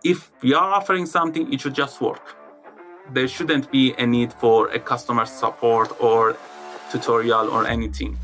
If we are offering something, it should just work. There shouldn't be a need for a customer support or tutorial or anything.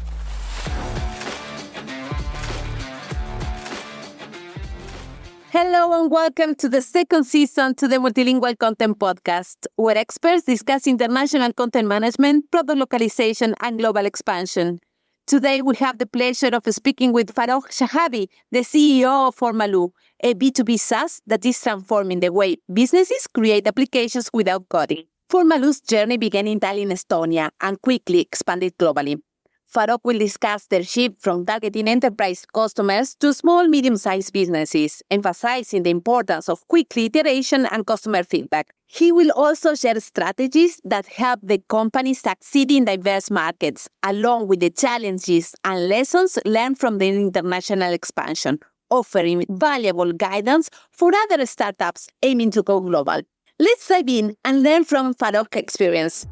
Hello and welcome to the second season to the Multilingual Content Podcast, where experts discuss international content management, product localization, and global expansion. Today, we have the pleasure of speaking with Farokh Shahabi, the CEO of Formaloo, a B2B SaaS that is transforming the way businesses create applications without coding. Formaloo's journey began in Tallinn, Estonia, and quickly expanded globally. Farokh will discuss their shift from targeting enterprise customers to small, medium-sized businesses, emphasizing the importance of quick iteration and customer feedback. He will also share strategies that help the company succeed in diverse markets, along with the challenges and lessons learned from the international expansion, offering valuable guidance for other startups aiming to go global. Let's dive in and learn from Farokh's experience.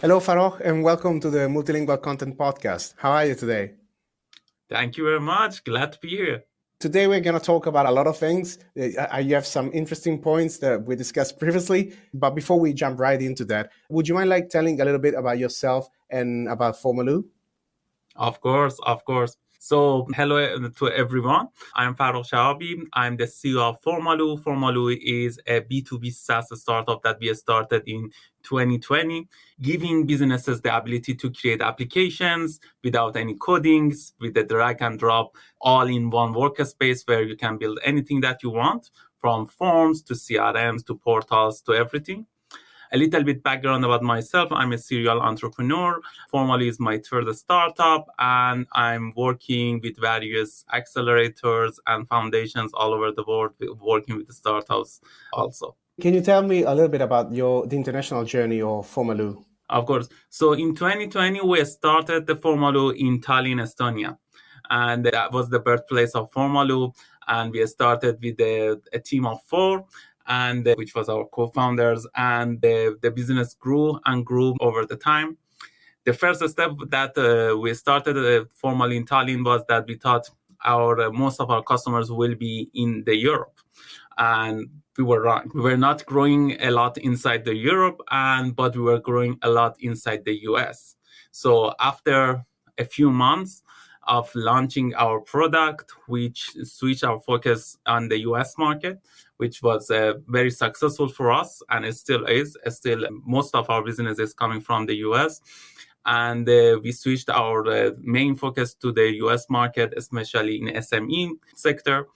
Hello, Farokh, and welcome to the Multilingual Content Podcast. How are you today? Thank you very much. Glad to be here. Today, we're going to talk about a lot of things. You have some interesting points that we discussed previously. But before we jump right into that, would you mind telling a little bit about yourself and about Formaloo? Of course. So, hello to everyone. I'm Farokh Shahabi. I'm the CEO of Formaloo. Formaloo is a B2B SaaS startup that we started in 2020, giving businesses the ability to create applications without any codings, with the drag and drop, all in one workspace where you can build anything that you want, from forms to CRMs to portals to everything. A little bit background about myself. I'm a serial entrepreneur. Formaloo is my third startup, and I'm working with various accelerators and foundations all over the world, working with the startups also. Can you tell me a little bit about the international journey of Formaloo? Of course. So in 2020, we started the Formaloo in Tallinn, Estonia. And that was the birthplace of Formaloo. And we started with a team of 4. And which was our co-founders, and the business grew and grew over the time. The first step that we started Formaloo in Tallinn was that we thought most of our customers will be in the Europe, and we were wrong. We were not growing a lot inside the Europe, but we were growing a lot inside the US. So after a few months of launching our product, which switched our focus on the US market, which was very successful for us, and it still is. Still, most of our business is coming from the US. And we switched our main focus to the US market, especially in SME sector.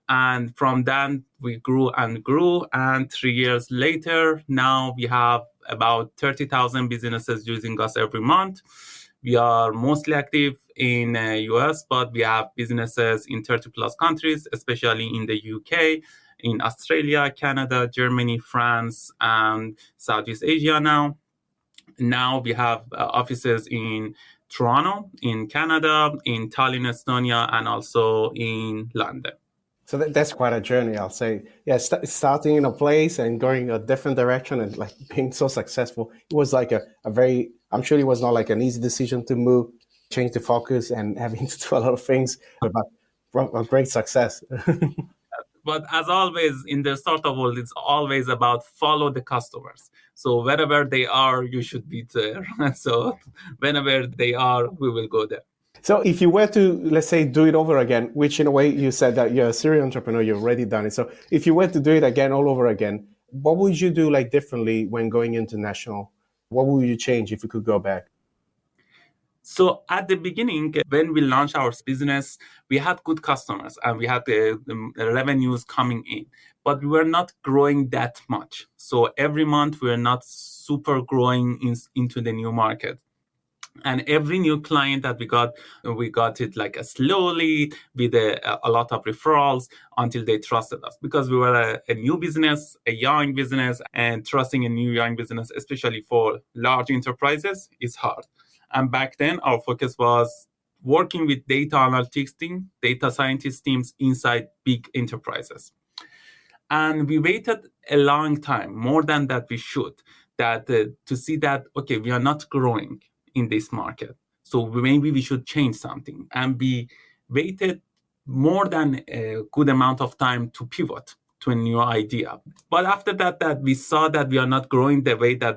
And from then, we grew and grew. And 3 years later, now we have about 30,000 businesses using us every month. We are mostly active in US, but we have businesses in 30 plus countries, especially in the UK, in Australia, Canada, Germany, France, and Southeast Asia now. Now we have offices in Toronto, in Canada, in Tallinn, Estonia, and also in London. So that's quite a journey, I'll say. Yeah, starting in a place and going a different direction and being so successful. It was I'm sure it was not an easy decision to move, change the focus and having to do a lot of things, but a great success. But as always, in the startup world, it's always about follow the customers. So wherever they are, you should be there. So whenever they are, we will go there. So if you were to, let's say, do it over again, which in a way you said that you're a serial entrepreneur, you've already done it. So if you were to do it again, all over again, what would you do differently when going international? What would you change if you could go back? So at the beginning, when we launched our business, we had good customers and we had the revenues coming in, but we were not growing that much. So every month we were not super growing into the new market. And every new client that we got it slowly with a lot of referrals until they trusted us, because we were a new business, a young business, and trusting a new young business, especially for large enterprises, is hard. And back then, our focus was working with data analytics team, data scientist teams inside big enterprises. And we waited a long time, more than that we should, to see that, okay, we are not growing in this market. So maybe we should change something. And we waited more than a good amount of time to pivot to a new idea. But after that we saw that we are not growing the way that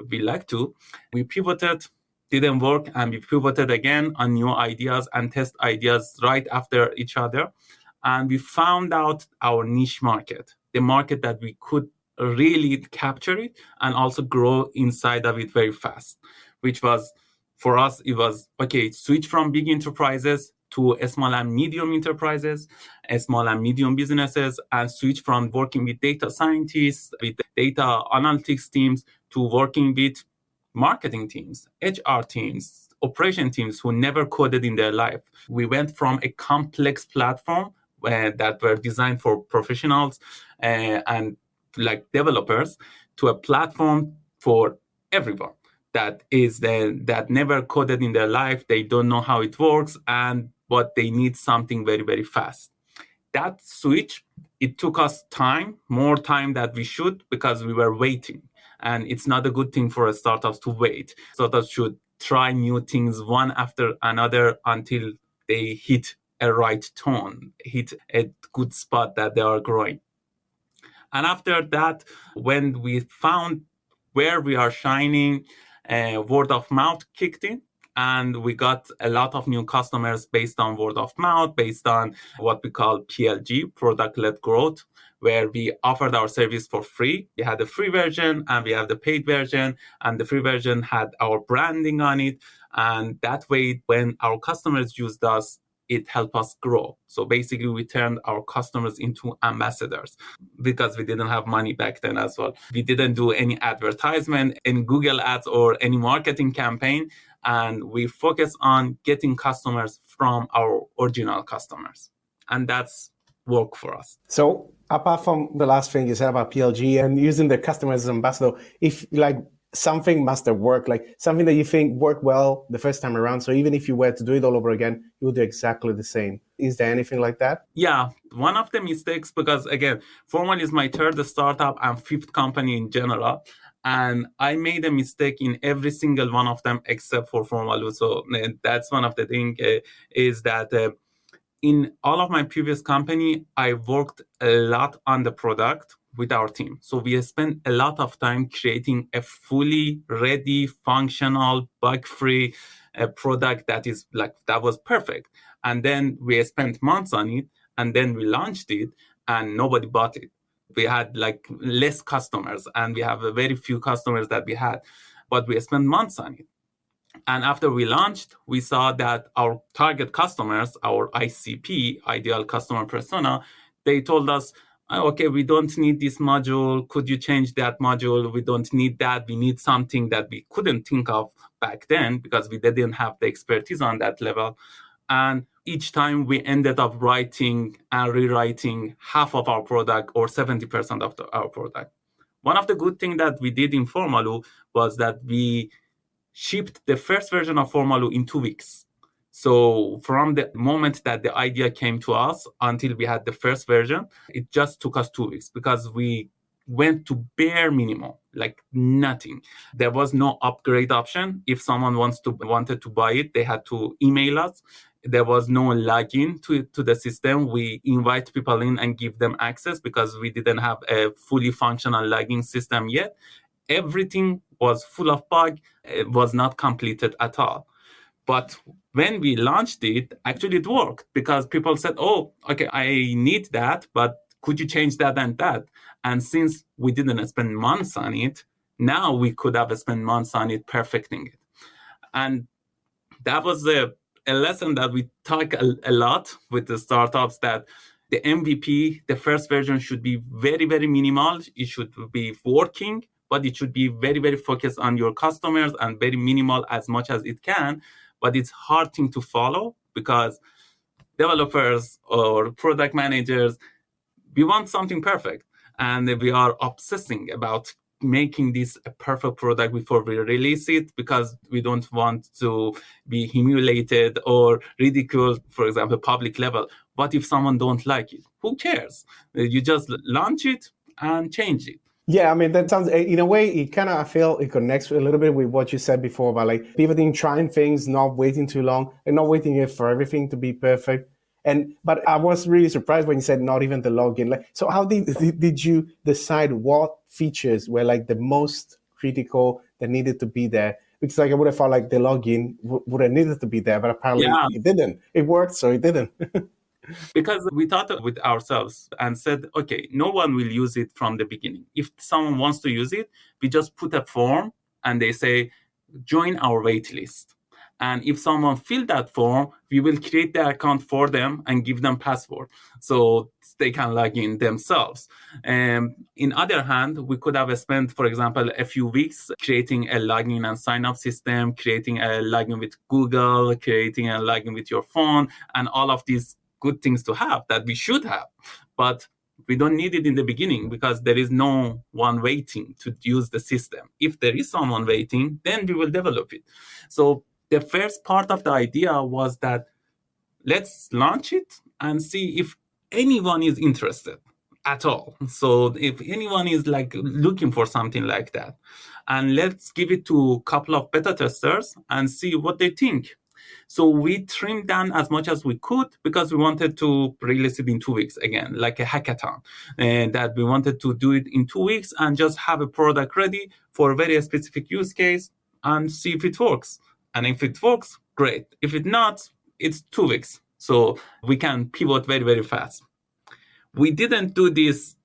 we like to. We pivoted, didn't work, and we pivoted again on new ideas and test ideas right after each other. And we found out our niche market, the market that we could really capture it and also grow inside of it very fast, which was, for us, it was, okay, switch from big enterprises to small and medium enterprises, small and medium businesses, and switch from working with data scientists, with data analytics teams, to working with marketing teams, HR teams, operation teams who never coded in their life. We went from a complex platform that were designed for professionals and like developers to a platform for everyone that never coded in their life. They don't know how it works, but they need something very, very fast. That switch, it took us time, more time than we should, because we were waiting. And it's not a good thing for startups to wait. Startups should try new things one after another until they hit a right tone, hit a good spot that they are growing. And after that, when we found where we are shining, word of mouth kicked in. And we got a lot of new customers based on word of mouth, based on what we call PLG, product-led growth, where we offered our service for free. We had the free version and we have the paid version, and the free version had our branding on it. And that way, when our customers used us, it helped us grow. So basically, we turned our customers into ambassadors because we didn't have money back then as well. We didn't do any advertisement, any Google ads or any marketing campaign. And we focus on getting customers from our original customers. And that's work for us. So apart from the last thing you said about PLG and using the customer as an ambassador, if like something must have worked, like something that you think worked well the first time around, so even if you were to do it all over again, you would do exactly the same. Is there anything like that? Yeah, one of the mistakes, because again, Formaloo is my third startup and fifth company in general. And I made a mistake in every single one of them except for Formaloo. So that's one of the things is that in all of my previous company, I worked a lot on the product with our team. So we spent a lot of time creating a fully ready, functional, bug-free product that was perfect. And then we spent months on it, and then we launched it, and nobody bought it. We had like less customers, and we have a very few customers that we had, but we spent months on it. And after we launched, we saw that our target customers, our ICP, ideal customer persona, they told us, okay, we don't need this module. Could you change that module? We don't need that. We need something that we couldn't think of back then because we didn't have the expertise on that level. And each time we ended up writing and rewriting half of our product or 70% of our product. One of the good things that we did in Formaloo was that we shipped the first version of Formaloo in 2 weeks. So from the moment that the idea came to us until we had the first version, it just took us 2 weeks because we went to bare minimum, like nothing. There was no upgrade option. If someone wanted to buy it, they had to email us. There was no login to the system. We invite people in and give them access because we didn't have a fully functional login system yet. Everything was full of bugs. It was not completed at all. But when we launched it, actually it worked because people said, oh, okay, I need that, but could you change that and that? And since we didn't spend months on it, now we could have spent months on it perfecting it. And that was a lesson that we talk a lot with the startups, that the MVP, the first version, should be very, very minimal. It should be working, but it should be very, very focused on your customers and very minimal as much as it can. But it's hard thing to follow because developers or product managers, we want something perfect. And we are obsessing about making this a perfect product before we release it because we don't want to be humiliated or ridiculed, for example, public level. What if someone don't like it? Who cares? You just launch it and change it. Yeah, I mean, that sounds, in a way, it kind of, I feel it connects a little bit with what you said before about like pivoting, trying things, not waiting too long and not waiting for everything to be perfect. But I was really surprised when you said not even the login. Like, so how did you decide what features were like the most critical that needed to be there? Because like I would have thought like the login would have needed to be there, but apparently Yeah, it didn't. It worked, so it didn't. because we thought with ourselves and said, okay, no one will use it from the beginning. If someone wants to use it, we just put a form and they say, join our wait list. And if someone fill that form, we will create the account for them and give them password so they can log in themselves. In other hand, we could have spent, for example, a few weeks creating a login and sign up system, creating a login with Google, creating a login with your phone, and all of these good things to have that we should have. But we don't need it in the beginning because there is no one waiting to use the system. If there is someone waiting, then we will develop it. So the first part of the idea was that let's launch it and see if anyone is interested at all. So if anyone is like looking for something like that, and let's give it to a couple of beta testers and see what they think. So we trimmed down as much as we could because we wanted to release it in 2 weeks again, like a hackathon, and that we wanted to do it in 2 weeks and just have a product ready for a very specific use case and see if it works. And if it works, great. If it not, it's 2 weeks. So we can pivot very, very fast. We didn't do this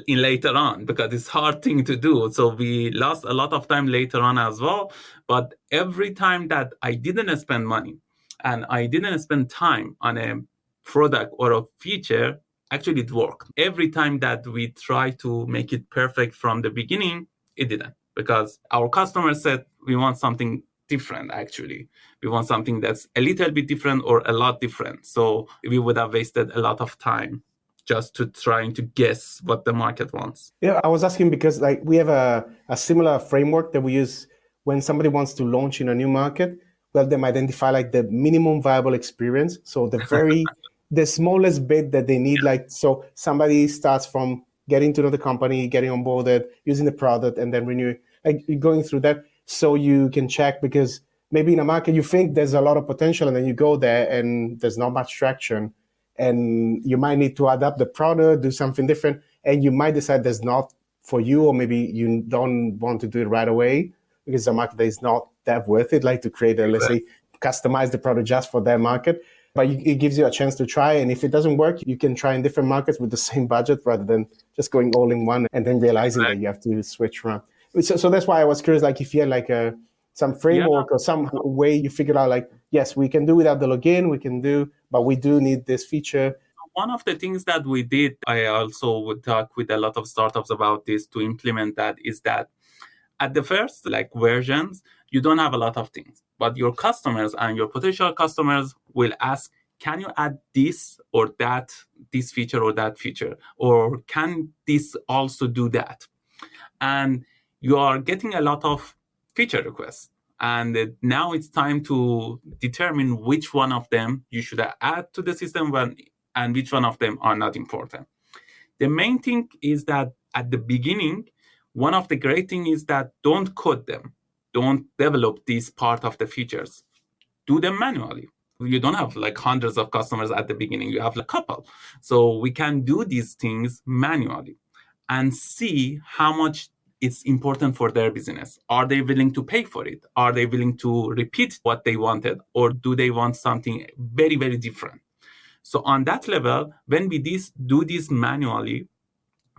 in later on because it's a hard thing to do. So we lost a lot of time later on as well. But every time that I didn't spend money and I didn't spend time on a product or a feature, actually it worked. Every time that we try to make it perfect from the beginning, it didn't, because our customers said we want something different. Actually, we want something that's a little bit different or a lot different. So we would have wasted a lot of time just to trying to guess what the market wants. Yeah, I was asking because like we have a similar framework that we use when somebody wants to launch in a new market. We help them identify like the minimum viable experience. So the smallest bit that they need, like, so somebody starts from getting to know the company, getting onboarded, using the product, and then renewing, like going through that so you can check, because maybe in a market you think there's a lot of potential and then you go there and there's not much traction. And you might need to adapt the product, do something different, and you might decide that's not for you, or maybe you don't want to do it right away because the market is not that worth it, like to create let's say, customize the product just for their market. But it gives you a chance to try, and if it doesn't work, you can try in different markets with the same budget rather than just going all in one and then realizing that you have to switch around. So that's why I was curious, like if you had like some framework or some way you figured out like, yes, we can do without the login, but we do need this feature. One of the things that we did, I also would talk with a lot of startups about this to implement that, is that at the first like versions, you don't have a lot of things, but your customers and your potential customers will ask, can you add this or that, this feature or that feature, or can this also do that? And you are getting a lot of feature requests. And now it's time to determine which one of them you should add to the system and which one of them are not important. The main thing is that at the beginning, one of the great things is that don't code them. Don't develop this part of the features. Do them manually. You don't have like hundreds of customers at the beginning. You have a couple. So we can do these things manually and see how much it's important for their business. Are they willing to pay for it? Are they willing to repeat what they wanted? Or do they want something very, very different? So on that level, when we do this manually,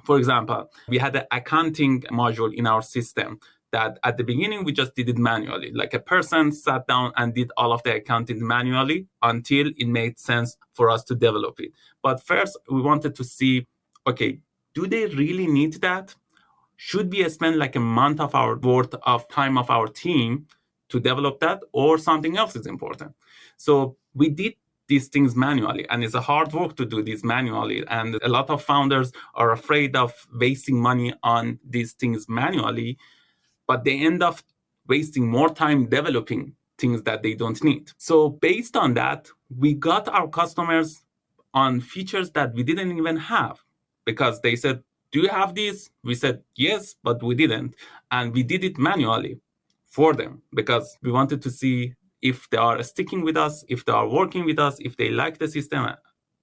for example, we had an accounting module in our system that at the beginning, we just did it manually. Like a person sat down and did all of the accounting manually until it made sense for us to develop it. But first, we wanted to see, okay, do they really need that? Should we spend like a month of our worth of time of our team to develop that, or something else is important? So we did these things manually, and it's a hard work to do this manually. And a lot of founders are afraid of wasting money on these things manually, but they end up wasting more time developing things that they don't need. So based on that, we got our customers on features that we didn't even have, because they said, do you have this? We said, yes, but we didn't. And we did it manually for them because we wanted to see if they are sticking with us, if they are working with us, if they like the system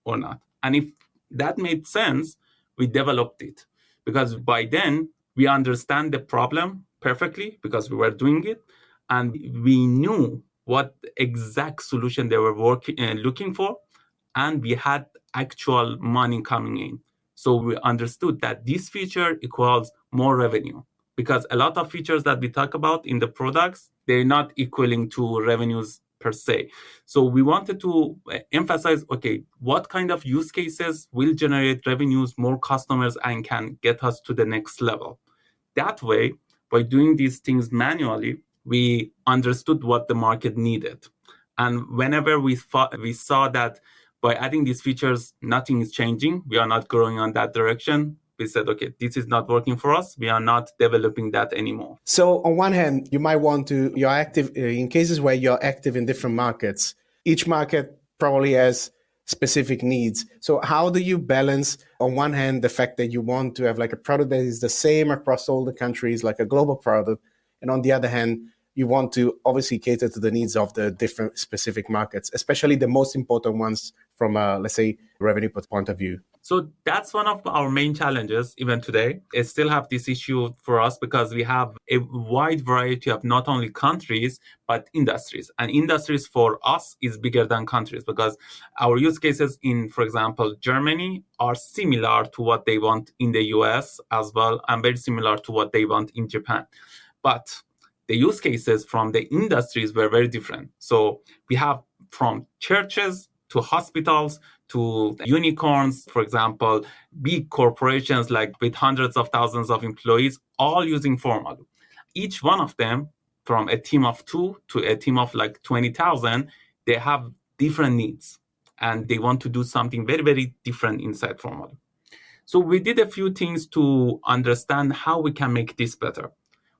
or not. And if that made sense, we developed it because by then we understand the problem perfectly because we were doing it and we knew what exact solution they were looking for, and we had actual money coming in. So we understood that this feature equals more revenue because a lot of features that we talk about in the products, they're not equaling to revenues per se. So we wanted to emphasize, okay, what kind of use cases will generate revenues, more customers, and can get us to the next level. That way, by doing these things manually, we understood what the market needed. And whenever we saw that by adding these features, nothing is changing, we are not growing on that direction, we said, okay, this is not working for us. We are not developing that anymore. So on one hand, you might want to, you're active in cases where you're active in different markets. Each market probably has specific needs. So how do you balance, on one hand, the fact that you want to have like a product that is the same across all the countries, like a global product, and on the other hand, you want to obviously cater to the needs of the different specific markets, especially the most important ones from a, let's say, revenue point of view? So that's one of our main challenges even today. I still have this issue for us because we have a wide variety of not only countries, but industries. And industries for us is bigger than countries because our use cases in, for example, Germany are similar to what they want in the US as well, and very similar to what they want in Japan. But the use cases from the industries were very different. So we have from churches to hospitals to unicorns, for example, big corporations like with hundreds of thousands of employees, all using Formaloo. Each one of them, from a team of 2 to a team of like 20,000, they have different needs and they want to do something very, very different inside Formaloo. So we did a few things to understand how we can make this better.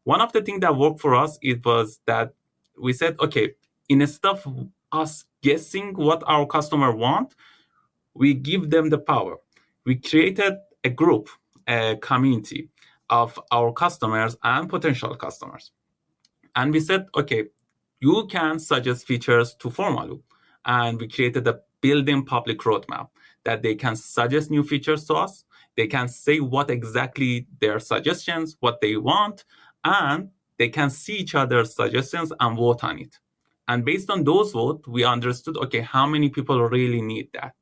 One of the things that worked for us, it was that we said, okay, instead of us guessing what our customer want, we give them the power. We created a group, a community of our customers and potential customers. And we said, okay, you can suggest features to Formaloo. And we created a built-in public roadmap that they can suggest new features to us. They can say what exactly their suggestions, what they want, and they can see each other's suggestions and vote on it. And based on those votes, we understood, okay, how many people really need that?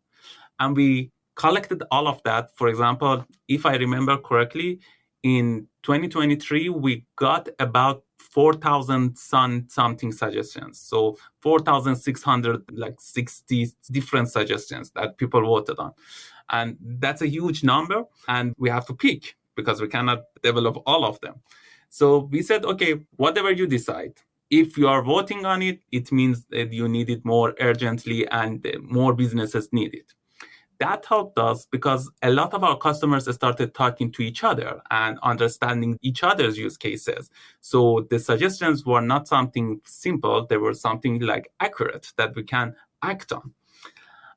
And we collected all of that. For example, if I remember correctly, in 2023, we got about 4,000 something suggestions. So 4,660 different suggestions that people voted on. And that's a huge number. And we have to pick because we cannot develop all of them. So we said, okay, whatever you decide, if you are voting on it, it means that you need it more urgently and more businesses need it. That helped us because a lot of our customers started talking to each other and understanding each other's use cases. So the suggestions were not something simple. They were something like accurate that we can act on.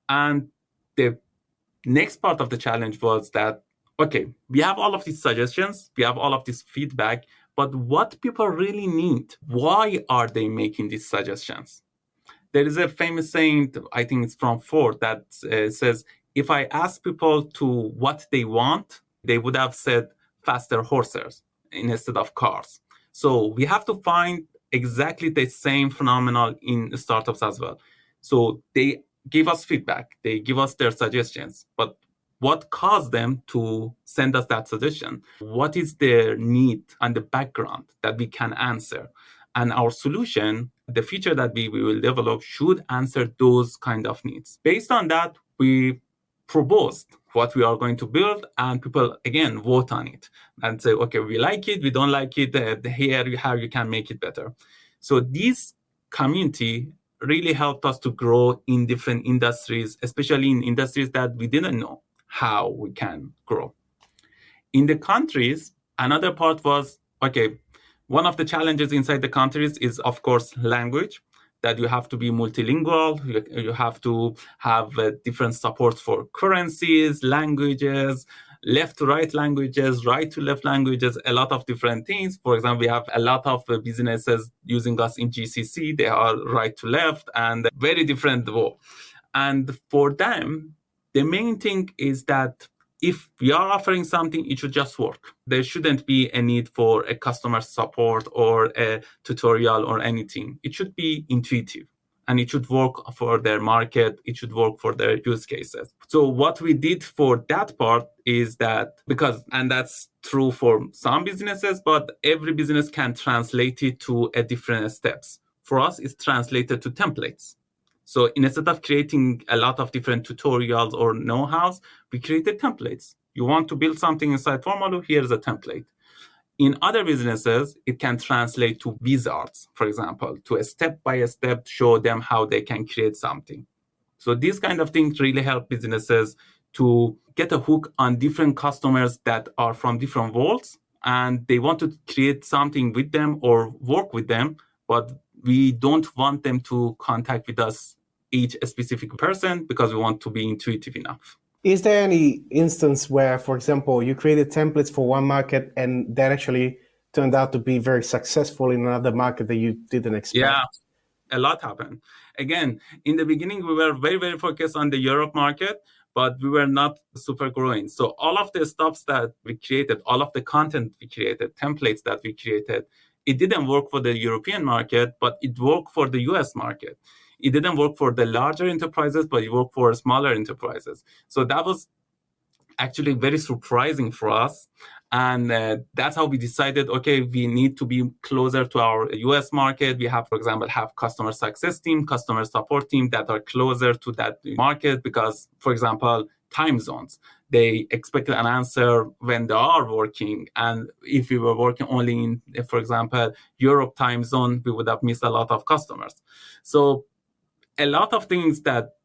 And the next part of the challenge was that, okay, we have all of these suggestions, we have all of this feedback, but what people really need, why are they making these suggestions? There is a famous saying, I think it's from Ford, that says, if I ask people to what they want, they would have said faster horses instead of cars. So we have to find exactly the same phenomenon in startups as well. So they give us feedback, they give us their suggestions, but what caused them to send us that suggestion? What is their need and the background that we can answer? And our solution, the feature that we will develop, should answer those kind of needs. Based on that, we proposed what we are going to build, and people, again, vote on it and say, okay, we like it, we don't like it, here how you can make it better. So this community really helped us to grow in different industries, especially in industries that we didn't know how we can grow. In the countries, another part was, okay, one of the challenges inside the countries is, of course, language, that you have to be multilingual, you have to have different supports for currencies, languages, left to right languages, right to left languages, a lot of different things. For example, we have a lot of businesses using us in GCC. They are right to left and very different. And for them, the main thing is that if we are offering something, it should just work. There shouldn't be a need for a customer support or a tutorial or anything. It should be intuitive. And it should work for their market. It should work for their use cases. So what we did for that part is that and that's true for some businesses, but every business can translate it to a different steps. For us, it's translated to templates. So instead of creating a lot of different tutorials or know-hows, we created templates. You want to build something inside Formaloo, here's a template. In other businesses, it can translate to wizards, for example, to a step-by-step show them how they can create something. So these kind of things really help businesses to get a hook on different customers that are from different worlds, and they want to create something with them or work with them, but we don't want them to contact with us each specific person because we want to be intuitive enough. Is there any instance where, for example, you created templates for one market and that actually turned out to be very successful in another market that you didn't expect? Yeah, a lot happened. Again, in the beginning, we were very, very focused on the Europe market, but we were not super growing. So all of the stuff that we created, all of the content we created, templates that we created, it didn't work for the European market, but it worked for the US market. It didn't work for the larger enterprises, but it worked for smaller enterprises. So that was actually very surprising for us. And that's how we decided, okay, we need to be closer to our US market. We have, for example, customer success team, customer support team that are closer to that market because, for example, time zones. They expected an answer when they are working. And if we were working only in, for example, Europe time zone, we would have missed a lot of customers. So a lot of things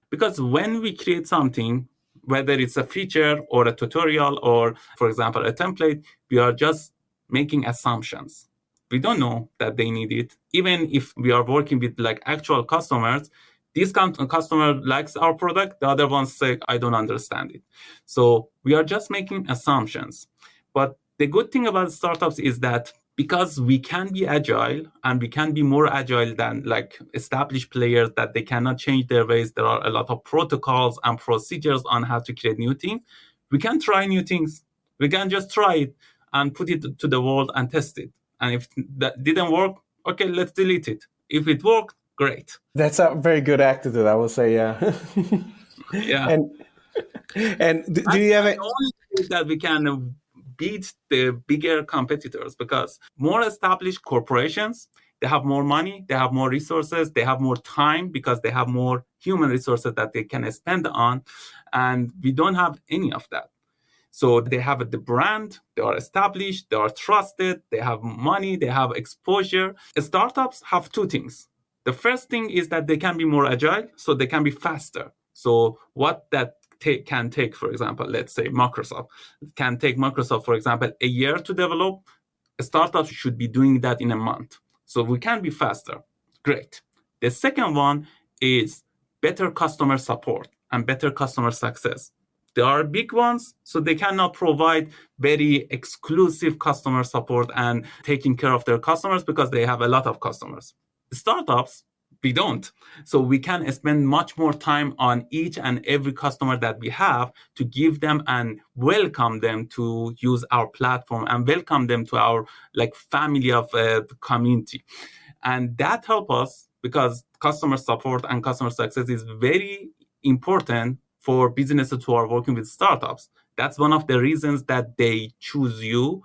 because when we create something, whether it's a feature or a tutorial or, for example, a template, we are just making assumptions. We don't know that they need it. Even if we are working with actual customers, this customer likes our product, the other ones say, I don't understand it. So we are just making assumptions. But the good thing about startups is that because we can be agile and we can be more agile than established players that they cannot change their ways. There are a lot of protocols and procedures on how to create new things. We can try new things. We can just try it and put it to the world and test it. And if that didn't work, okay, let's delete it. If it worked, great. That's a very good attitude, I would say. Yeah. Yeah. And do you have the only thing that we can beat the bigger competitors because more established corporations, they have more money, they have more resources, they have more time because they have more human resources that they can spend on. And we don't have any of that. So they have the brand, they are established, they are trusted, they have money, they have exposure. Startups have two things. The first thing is that they can be more agile, so they can be faster. So what that can take, for example, let's say Microsoft, can take Microsoft, for example, a year to develop. A startup should be doing that in a month. So we can be faster. Great. The second one is better customer support and better customer success. They are big ones, so they cannot provide very exclusive customer support and taking care of their customers because they have a lot of customers. Startups, we don't. So we can spend much more time on each and every customer that we have to give them and welcome them to use our platform and welcome them to our family of community. And that helps us because customer support and customer success is very important for businesses who are working with startups. That's one of the reasons that they choose you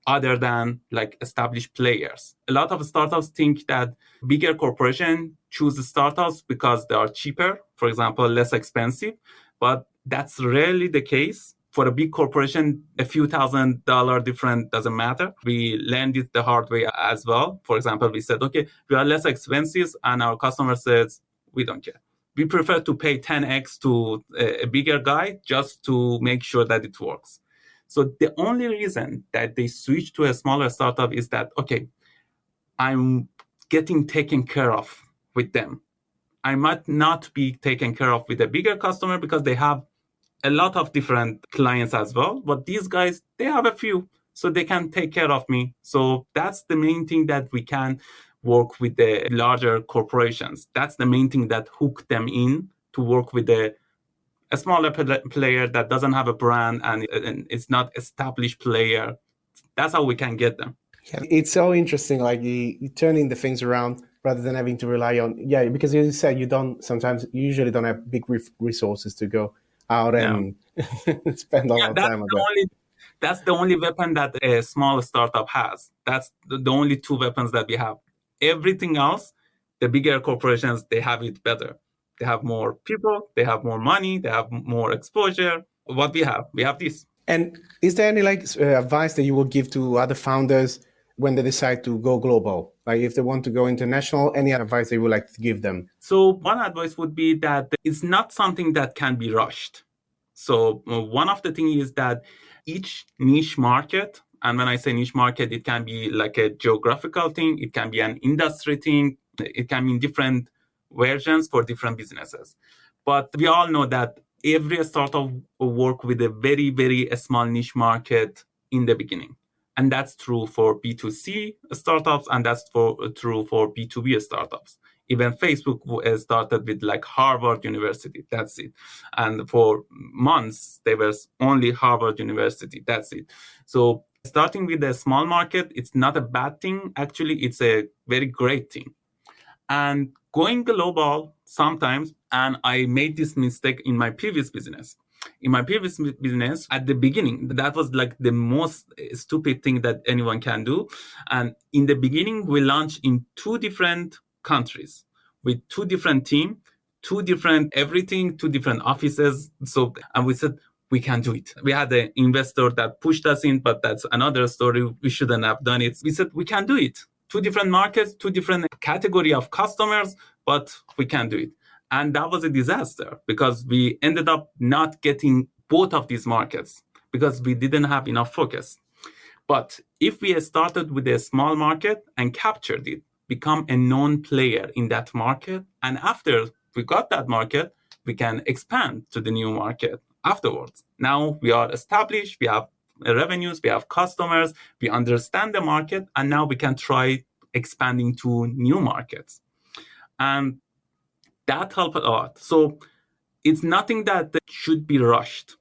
other than established players. A lot of startups think that bigger corporations choose startups because they are cheaper, for example, less expensive, but that's rarely the case. For a big corporation, a few $1,000 difference doesn't matter. We learned it the hard way as well. For example, we said, okay, we are less expensive, and our customer says, we don't care. We prefer to pay 10x to a bigger guy just to make sure that it works. So the only reason that they switch to a smaller startup is that, okay, I'm getting taken care of with them. I might not be taken care of with a bigger customer because they have a lot of different clients as well, but these guys, they have a few, so they can take care of me. So that's the main thing, that we can work with the larger corporations. That's the main thing that hook them in to work with a smaller player that doesn't have a brand and it's not established player. That's how we can get them. Yeah, it's so interesting, like you turning the things around rather than having to rely on, because you said you usually don't have big resources to go out and spend a lot of time on that. That's the only weapon that a small startup has. That's the only two weapons that we have. Everything else, the bigger corporations, they have it better. They have more people, they have more money, they have more exposure. What we have this. And is there any advice that you will give to other founders when they decide to go global? Like if they want to go international, any advice that you would like to give them? So one advice would be that it's not something that can be rushed. So one of the things is that each niche market, and when I say niche market, it can be like a geographical thing, it can be an industry thing, it can be different versions for different businesses. But we all know that every startup will work with a very, very small niche market in the beginning. And that's true for B2C startups, and that's true for B2B startups. Even Facebook started with like Harvard University. That's it. And for months, there was only Harvard University. That's it. So starting with a small market, it's not a bad thing. Actually, it's a very great thing. And going global sometimes, and I made this mistake in my previous business. In my previous business, at the beginning, that was like the most stupid thing that anyone can do. And in the beginning, we launched in 2 different countries with 2 different teams, 2 different everything, 2 different offices. So, and we said, we can do it. We had an investor that pushed us in, but that's another story. We shouldn't have done it. We said, we can do it. 2 different markets, 2 different category of customers, but we can do it. And that was a disaster because we ended up not getting both of these markets because we didn't have enough focus. But if we started with a small market and captured it, become a known player in that market, and after we got that market, we can expand to the new market afterwards. Now we are established, we have revenues, we have customers, we understand the market, and now we can try expanding to new markets. And that helped a lot. So it's nothing that should be rushed.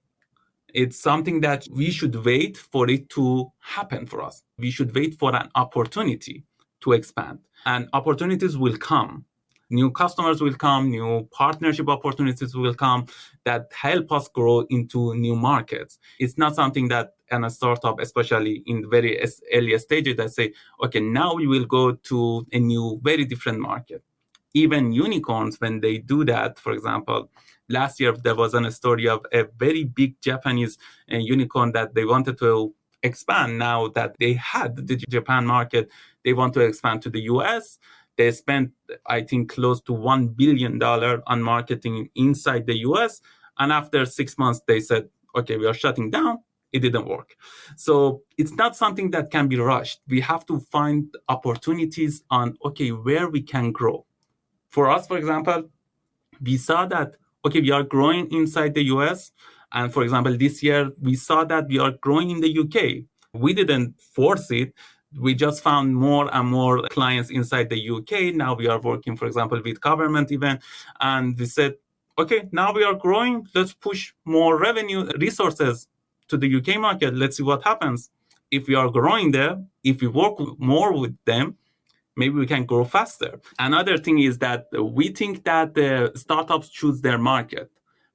It's something that we should wait for it to happen for us. We should wait for an opportunity to expand. And opportunities will come. New customers will come, new partnership opportunities will come that help us grow into new markets. It's not something that in a startup, especially in very early stages, that say, okay, now we will go to a new, very different market. Even unicorns, when they do that, for example, last year there was a story of a very big Japanese unicorn that they wanted to expand. Now that they had the Japan market, they want to expand to the US. They spent, I think, close to $1 billion on marketing inside the US. And after 6 months, they said, okay, we are shutting down. It didn't work. So it's not something that can be rushed. We have to find opportunities on, okay, where we can grow. For us, for example, we saw that, okay, we are growing inside the US. And for example, this year, we saw that we are growing in the UK. We didn't force it. We just found more and more clients inside the UK. Now we are working, for example, with government even. And we said, okay, now we are growing. Let's push more revenue resources to the UK market. Let's see what happens. If we are growing there, if we work more with them, maybe we can grow faster. Another thing is that we think that the startups choose their market,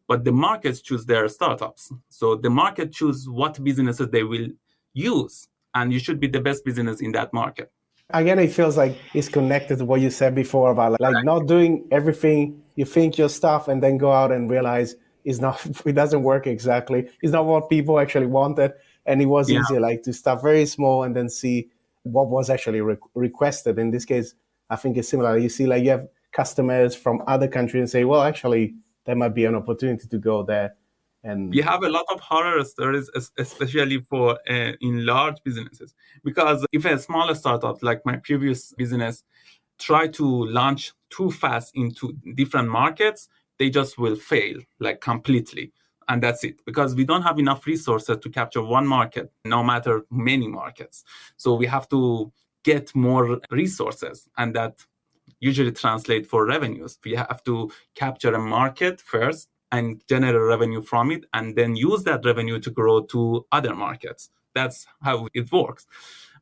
but the markets choose their startups. So the market choose what businesses they will use, and you should be the best business in that market. Again, it feels like it's connected to what you said before about like not doing everything you think your stuff and then go out and realize it doesn't work exactly. It's not what people actually wanted. And it was easier like to start very small and then see what was actually requested. In this case, I think it's similar. You see, like you have customers from other countries and say, well, actually, there might be an opportunity to go there. And you have a lot of horror stories, especially for in large businesses. Because if a smaller startup, like my previous business, try to launch too fast into different markets, they just will fail like completely. And that's it, because we don't have enough resources to capture one market, no matter many markets. So we have to get more resources, and that usually translate for revenues. We have to capture a market first and generate revenue from it, and then use that revenue to grow to other markets. That's how it works.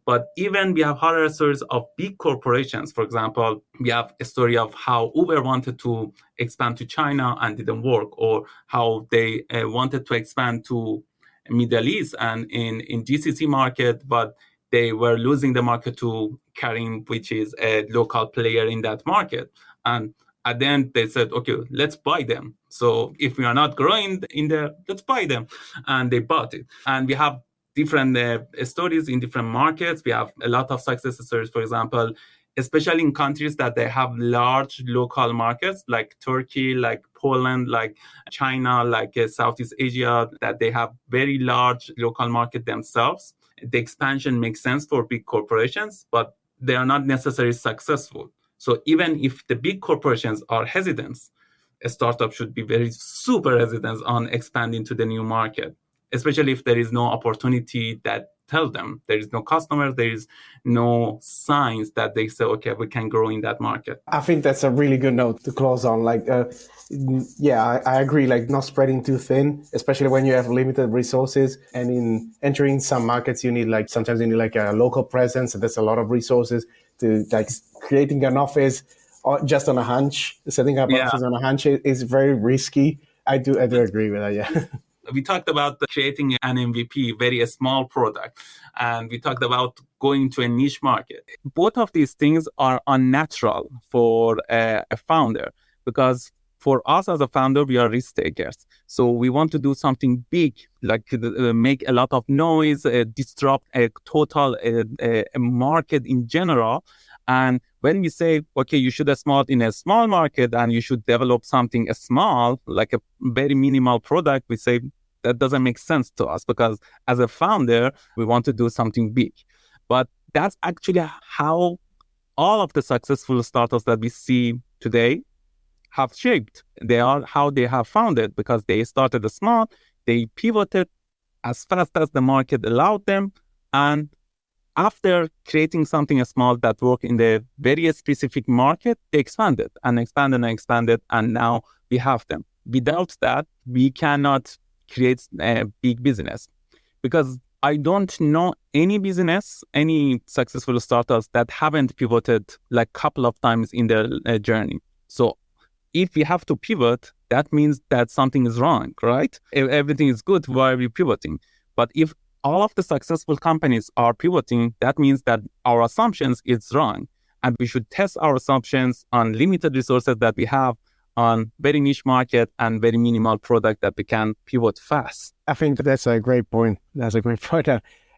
But even we have horror stories of big corporations. For example, we have a story of how Uber wanted to expand to China and didn't work, or how they wanted to expand to Middle East and in GCC market, but they were losing the market to Karim, which is a local player in that market. And at the end, they said, okay, let's buy them. So if we are not growing in there, let's buy them. And they bought it. And we have different stories in different markets. We have a lot of success stories, for example, especially in countries that they have large local markets like Turkey, like Poland, like China, like Southeast Asia, that they have very large local market themselves. The expansion makes sense for big corporations, but they are not necessarily successful. So even if the big corporations are hesitant, a startup should be very super hesitant on expanding to the new market, especially if there is no opportunity that tell them there is no customer, there is no signs that they say, okay, we can grow in that market. I think that's a really good note to close on. Like, I agree. Like, not spreading too thin, especially when you have limited resources. And in entering some markets, sometimes you need like a local presence. And there's a lot of resources to like creating an office or just on a hunch. Setting up an office on a hunch is very risky. I do agree with that. Yeah. We talked about creating an MVP, very small product, and we talked about going to a niche market. Both of these things are unnatural for a founder, because for us as a founder, we are risk takers. So we want to do something big, like make a lot of noise, disrupt a total a market in general. And when we say, okay, you should start in a small market and you should develop something small, like a very minimal product, we say that doesn't make sense to us, because as a founder, we want to do something big. But that's actually how all of the successful startups that we see today have shaped. They are how they have founded, because they started small, they pivoted as fast as the market allowed them, and after creating something small that worked in the very specific market, they expanded, and now we have them. Without that, we cannot create a big business, because I don't know any successful startups that haven't pivoted like a couple of times in their journey. So if we have to pivot, that means that something is wrong, right? If everything is good, why are we pivoting? But if all of the successful companies are pivoting, that means that our assumptions is wrong. And we should test our assumptions on limited resources that we have, on very niche market and very minimal product that we can pivot fast. I think that's a great point.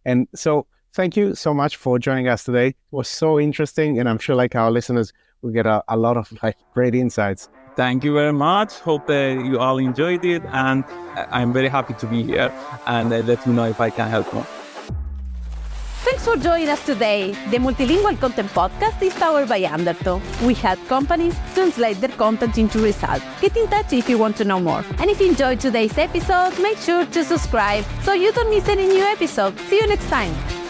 And so thank you so much for joining us today. It was so interesting, and I'm sure like our listeners will get a lot of like great insights. Thank you very much. Hope that you all enjoyed it, and I'm very happy to be here, and let me know if I can help more. Thanks for joining us today. The Multilingual Content Podcast is powered by Undertow. We help companies translate their content into results. Get in touch if you want to know more. And if you enjoyed today's episode, make sure to subscribe so you don't miss any new episode. See you next time.